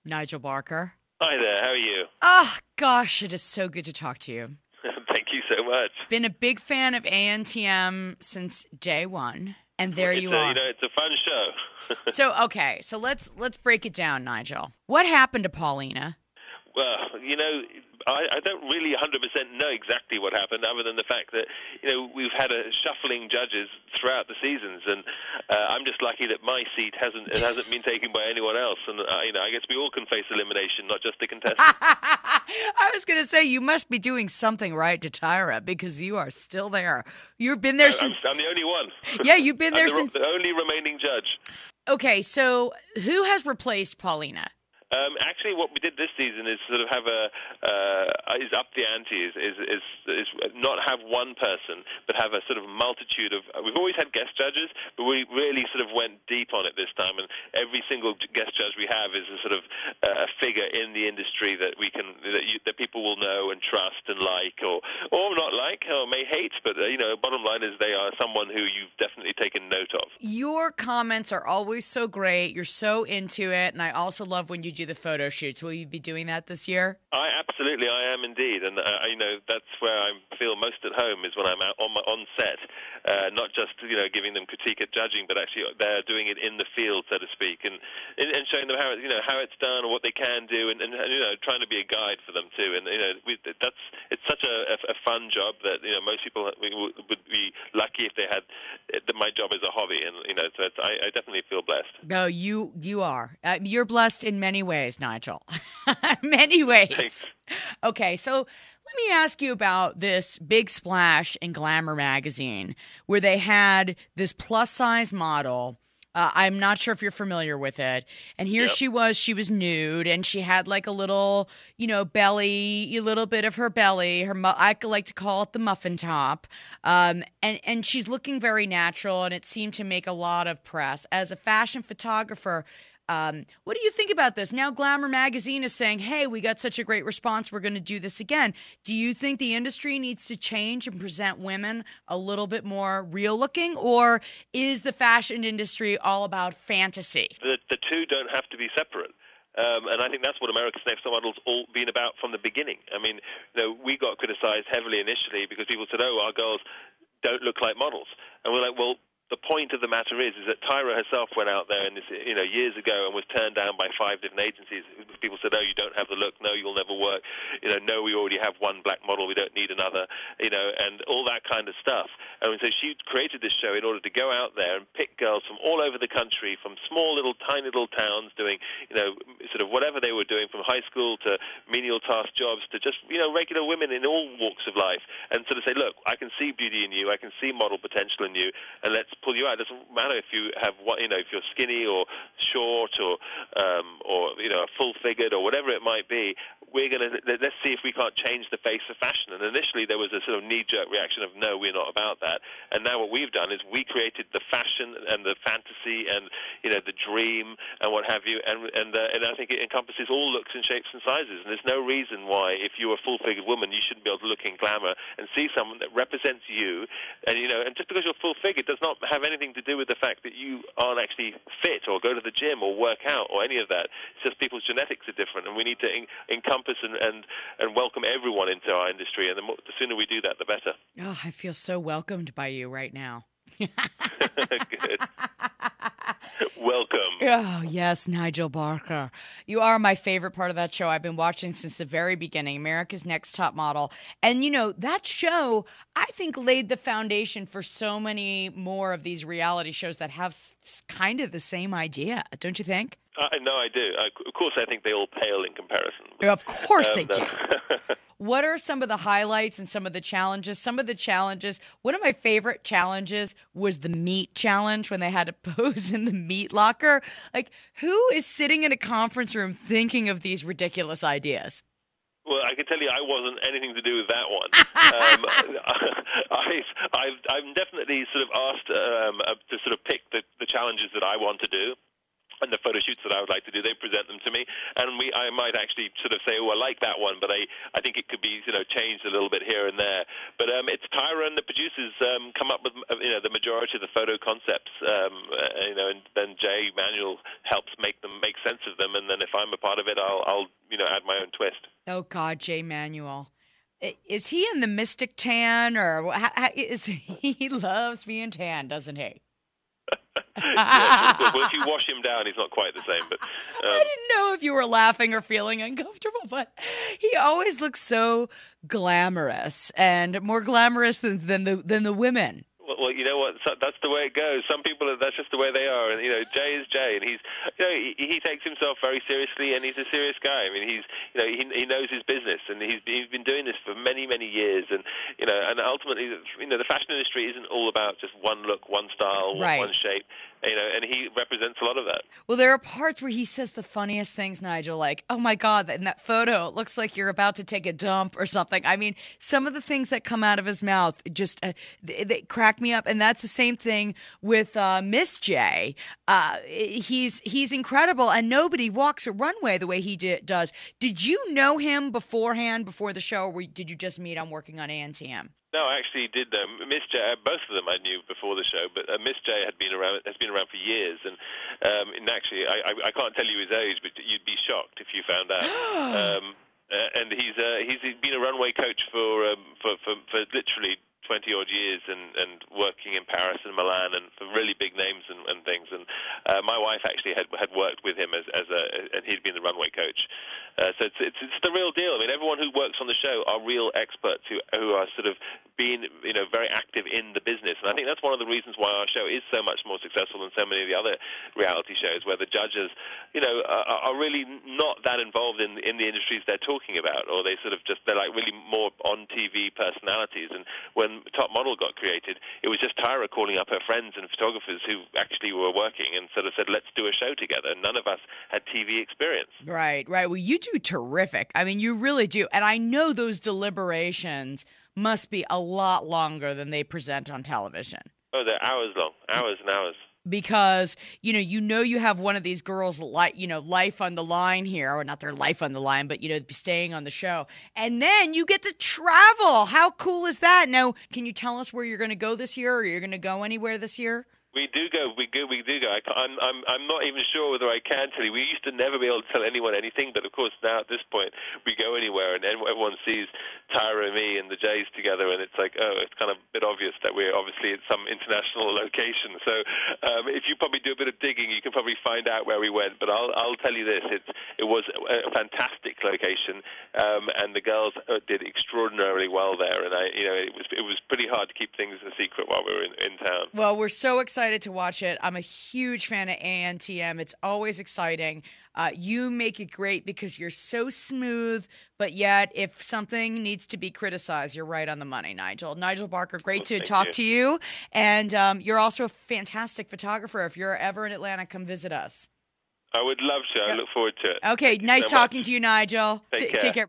Nigel Barker. Hi there, how are you? Ah, gosh, it is so good to talk to you. Thank you so much. Been a big fan of ANTM since day one, and there you are. It's a fun show. So let's break it down, Nigel. What happened to Paulina? Well, I don't really 100% know exactly what happened, other than the fact that, we've had a shuffling judges throughout the seasons, and I'm just lucky that my seat hasn't been taken by anyone else, and I guess we all can face elimination, not just the contestants. I was going to say, you must be doing something right to Tyra, because you are still there. You've been there since... I'm the only one. Yeah, you've been there since... the only remaining judge. Okay, so who has replaced Paulina? Actually, what we did this season is sort of have is up the ante, is not have one person, but have a sort of multitude of. We've always had guest judges, but we really sort of went deep on it this time, and every single guest judge we have is a sort of a figure in the industry that that people will know and trust and like, or not like, or may hate, but bottom line is they are someone who you've definitely taken note of. Your comments are always so great. You're so into it, and I also love when you do the photo shoots. Will you be doing that this year? I am indeed, and that's where I feel most at home is when I'm out on set, not just giving them critique at judging, but actually they're doing it in the field, so to speak, and showing them how it's done or what they can do, and trying to be a guide for them too. And it's such a fun job that most people would be lucky if they had my job as a hobby, and so I definitely feel blessed. No, you are. You're blessed in many ways, Nigel. Many ways. Thanks. Okay, so let me ask you about this big splash in Glamour magazine where they had this plus-size model. I'm not sure if you're familiar with it. And here she was nude, and she had like a little, belly, a little bit of her belly. I like to call it the muffin top. And she's looking very natural, and it seemed to make a lot of press. As a fashion photographer, what do you think about this? Now Glamour magazine is saying, hey, we got such a great response, we're going to do this again. Do you think the industry needs to change and present women a little bit more real looking, or is the fashion industry all about fantasy? The two don't have to be separate. And I think that's what America's Next Top Model's all been about from the beginning. I mean, we got criticized heavily initially because people said, oh, our girls don't look like models. And we're like, well, the point of the matter is that Tyra herself went out there and years ago and was turned down by 5 different agencies. People said, "Oh, you don't have the look. No, you'll never work. No, we already have one black model. We don't need another." And all that kind of stuff. And so she created this show in order to go out there and pick girls from all over the country, from small tiny little towns, doing sort of whatever they were doing, from high school to menial task jobs to just regular women in all walks of life, and sort of say, "Look, I can see beauty in you. I can see model potential in you, and let's pull you out." It doesn't matter if you have if you're skinny or short or full figured or whatever it might be. Let's see if we can't change the face of fashion. And initially there was a sort of knee-jerk reaction of, no, we're not about that. And now what we've done is we created the fashion and the fantasy and the dream and what have you. And I think it encompasses all looks and shapes and sizes. And there's no reason why, if you're a full-figured woman, you shouldn't be able to look in Glamour and see someone that represents you. And and just because you're full-figured does not have anything to do with the fact that you aren't actually fit or go to the gym or work out or any of that. It's just people's genetics are different, and we need to encompass and welcome everyone into our industry, and the sooner we do that, the better. Oh, I feel so welcomed by you right now. Good. Welcome. Oh, yes, Nigel Barker. You are my favorite part of that show. I've been watching since the very beginning, America's Next Top Model. And, that show, I think, laid the foundation for so many more of these reality shows that have kind of the same idea. Don't you think? No, I do. Of course, I think they all pale in comparison. Of course they do. What are some of the highlights and some of the challenges? Some of the challenges, one of my favorite challenges was the meat challenge when they had to pose in the meat locker. Like, who is sitting in a conference room thinking of these ridiculous ideas? Well, I can tell you I wasn't anything to do with that one. I've definitely sort of asked to sort of pick the challenges that I want to do. and the photo shoots that I would like to do, they present them to me, and I might actually sort of say, oh, I like that one, but I think it could be changed a little bit here and there. But it's Tyra and the producers come up with the majority of the photo concepts, and then Jay Manuel helps make sense of them, and then if I'm a part of it, I'll add my own twist. Oh God, Jay Manuel. Is he in the Mystic Tan, or is he loves being tan, doesn't he? Yes, well, if you wash him down, he's not quite the same. But I didn't know if you were laughing or feeling uncomfortable, but he always looks so glamorous, and more glamorous than the women. Well, you know what? That's the way it goes. Some people, that's just the way they are. And Jay is Jay, and he takes himself very seriously, and he's a serious guy. I mean, he knows his business, and he's been doing this for many years. And and ultimately, the fashion industry isn't all about just one look, one style, right, one shape. And he represents a lot of that. Well, there are parts where he says the funniest things, Nigel, like, oh, my God, in that photo, it looks like you're about to take a dump or something. I mean, some of the things that come out of his mouth just they crack me up. And that's the same thing with Miss J. He's incredible, and nobody walks a runway the way he does. Did you know him beforehand, before the show, or did you just meet him working on ANTM? No, I actually did. Miss J, both of them I knew before the show, but Miss J has been around for years, and actually I can't tell you his age, but you'd be shocked if you found out. And he's been a runway coach for literally 20-odd years, and working in Paris and Milan and for really big names and things. And my wife actually had worked with him and he'd been the runway coach. So it's the real deal. I mean, everyone who works on the show are real experts who are sort of being very active in the business. And I think that's one of the reasons why our show is so much more successful than so many of the other reality shows, where the judges are really not that involved in the industries they're talking about, or they're like really more on TV personalities. And when Top Model got created, it was just Tyra calling up her friends and photographers who actually were working and sort of said, let's do a show together. None of us had TV experience. Right. Well, you do terrific. I mean, you really do. And I know those deliberations must be a lot longer than they present on television. Oh, they're hours long, hours and hours. Because, you have one of these girls, life on the line here, or not their life on the line, but, staying on the show. And then you get to travel. How cool is that? Now, can you tell us where you're going to go this year, or you're going to go anywhere this year? We do go. I'm not even sure whether I can tell you. We used to never be able to tell anyone anything, but of course now at this point we go anywhere, and everyone sees Tyra and me and the Jays together, and it's like, oh, it's kind of a bit obvious that we're obviously at some international location. So if you probably do a bit of digging, you can probably find out where we went. But I'll tell you this: it was a fantastic location, and the girls did extraordinarily well there, and it was pretty hard to keep things a secret while we were in town. Well, we're so excited to watch it. I'm a huge fan of ANTM. It's always exciting. You make it great because you're so smooth, but yet if something needs to be criticized, you're right on the money, Nigel. Nigel Barker, great to talk to you. And you're also a fantastic photographer. If you're ever in Atlanta, come visit us. I would love to. I look forward to it. Okay, nice talking to you, Nigel. Take care. Take care.